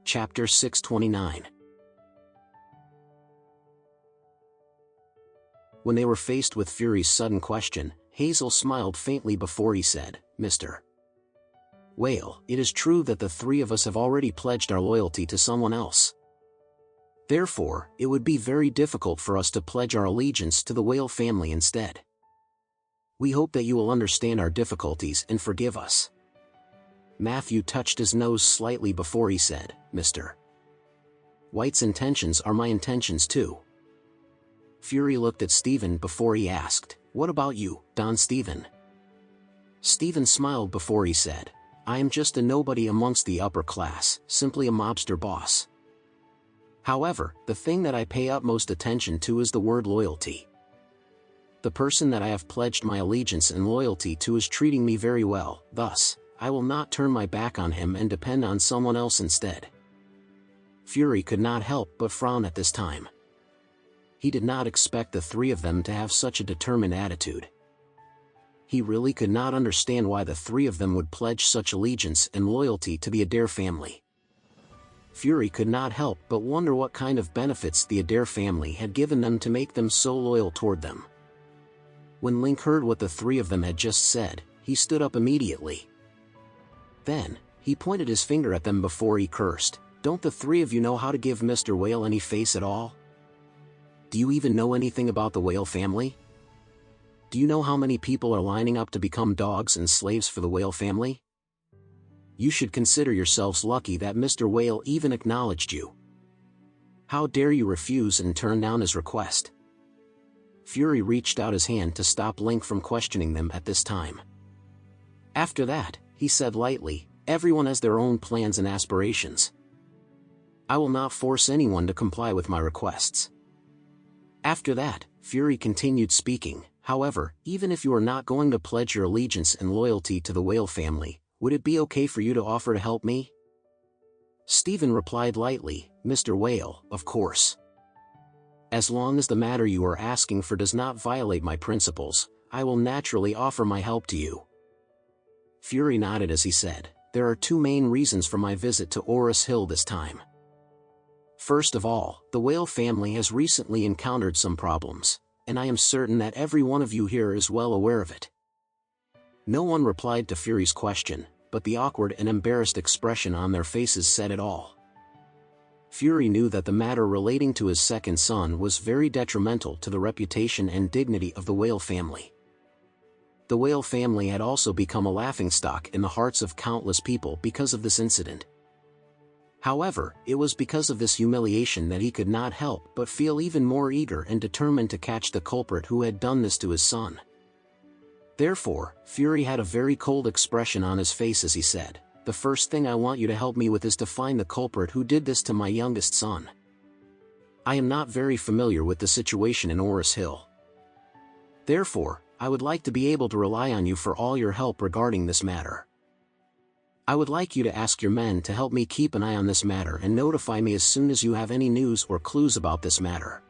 Chapter 629. When they were faced with Fury's sudden question, Hazel smiled faintly before he said, "Mr. Whale, it is true that the three of us have already pledged our loyalty to someone else. Therefore, it would be very difficult for us to pledge our allegiance to the Whale family instead. We hope that you will understand our difficulties and forgive us." Matthew touched his nose slightly before he said, "Mr. White's intentions are my intentions too." Fury looked at Stephen before he asked, "What about you, Don Stephen?" Stephen smiled before he said, "I am just a nobody amongst the upper class, simply a mobster boss. However, the thing that I pay utmost attention to is the word loyalty. The person that I have pledged my allegiance and loyalty to is treating me very well, thus, I will not turn my back on him and depend on someone else instead." Fury could not help but frown at this time. He did not expect the three of them to have such a determined attitude. He really could not understand why the three of them would pledge such allegiance and loyalty to the Adair family. Fury could not help but wonder what kind of benefits the Adair family had given them to make them so loyal toward them. When Link heard what the three of them had just said, he stood up immediately. Then, he pointed his finger at them before he cursed, "Don't the three of you know how to give Mr. Whale any face at all? Do you even know anything about the Whale family? Do you know how many people are lining up to become dogs and slaves for the Whale family? You should consider yourselves lucky that Mr. Whale even acknowledged you. How dare you refuse and turn down his request?" Fury reached out his hand to stop Link from questioning them at this time. After that, he said lightly, "Everyone has their own plans and aspirations. I will not force anyone to comply with my requests." After that, Fury continued speaking, "However, even if you are not going to pledge your allegiance and loyalty to the Whale family, would it be okay for you to offer to help me?" Stephen replied lightly, "Mr. Whale, of course. As long as the matter you are asking for does not violate my principles, I will naturally offer my help to you." Fury nodded as he said, "There are two main reasons for my visit to Orris Hill this time. First of all, the Whale family has recently encountered some problems, and I am certain that every one of you here is well aware of it." No one replied to Fury's question, but the awkward and embarrassed expression on their faces said it all. Fury knew that the matter relating to his second son was very detrimental to the reputation and dignity of the Whale family. The Whale family had also become a laughingstock in the hearts of countless people because of this incident. However, it was because of this humiliation that he could not help but feel even more eager and determined to catch the culprit who had done this to his son. Therefore, Fury had a very cold expression on his face as he said, "The first thing I want you to help me with is to find the culprit who did this to my youngest son. I am not very familiar with the situation in Orris Hill. Therefore, I would like to be able to rely on you for all your help regarding this matter. I would like you to ask your men to help me keep an eye on this matter and notify me as soon as you have any news or clues about this matter.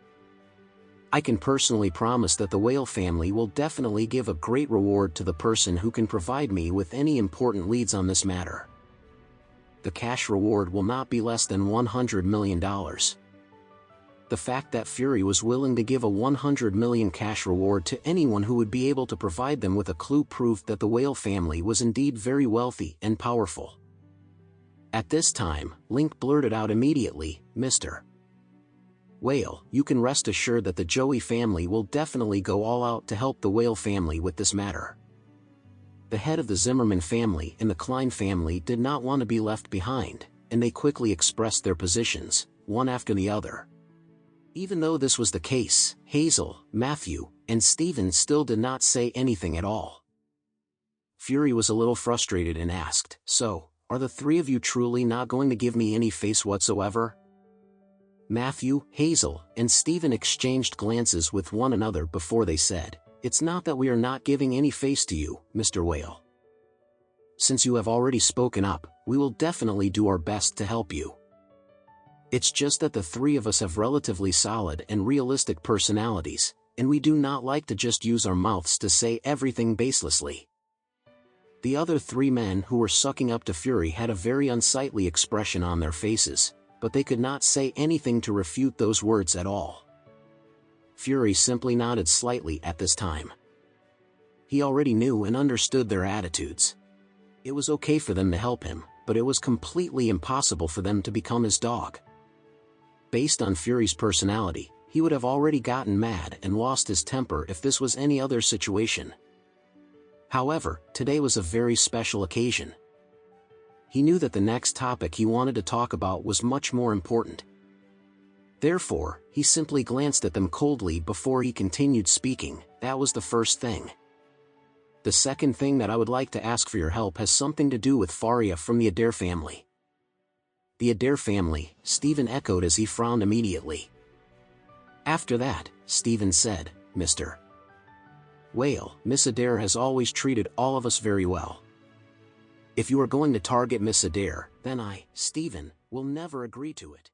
I can personally promise that the Whale family will definitely give a great reward to the person who can provide me with any important leads on this matter. The cash reward will not be less than $100 million. The fact that Fury was willing to give a $100 million cash reward to anyone who would be able to provide them with a clue proved that the Whale family was indeed very wealthy and powerful. At this time, Link blurted out immediately, "Mr. Whale, you can rest assured that the Joey family will definitely go all out to help the Whale family with this matter." The head of the Zimmerman family and the Klein family did not want to be left behind, and they quickly expressed their positions, one after the other. Even though this was the case, Hazel, Matthew, and Stephen still did not say anything at all. Fury was a little frustrated and asked, "So, are the three of you truly not going to give me any face whatsoever?" Matthew, Hazel, and Stephen exchanged glances with one another before they said, "It's not that we are not giving any face to you, Mr. Whale. Since you have already spoken up, we will definitely do our best to help you. It's just that the three of us have relatively solid and realistic personalities, and we do not like to just use our mouths to say everything baselessly. The other three men who were sucking up to Fury had a very unsightly expression on their faces, but they could not say anything to refute those words at all. Fury simply nodded slightly at this time. He already knew and understood their attitudes. It was okay for them to help him, but it was completely impossible for them to become his dog. Based on Fury's personality, he would have already gotten mad and lost his temper if this was any other situation. However, today was a very special occasion. He knew that the next topic he wanted to talk about was much more important. Therefore, he simply glanced at them coldly before he continued speaking. That was the first thing. The second thing that I would like to ask for your help has something to do with Faria from the Adair family. The Adair family, Stephen echoed as he frowned immediately. After that, Stephen said, Mr. Whale, Miss Adair has always treated all of us very well. If you are going to target Miss Adair, then I, Stephen, will never agree to it.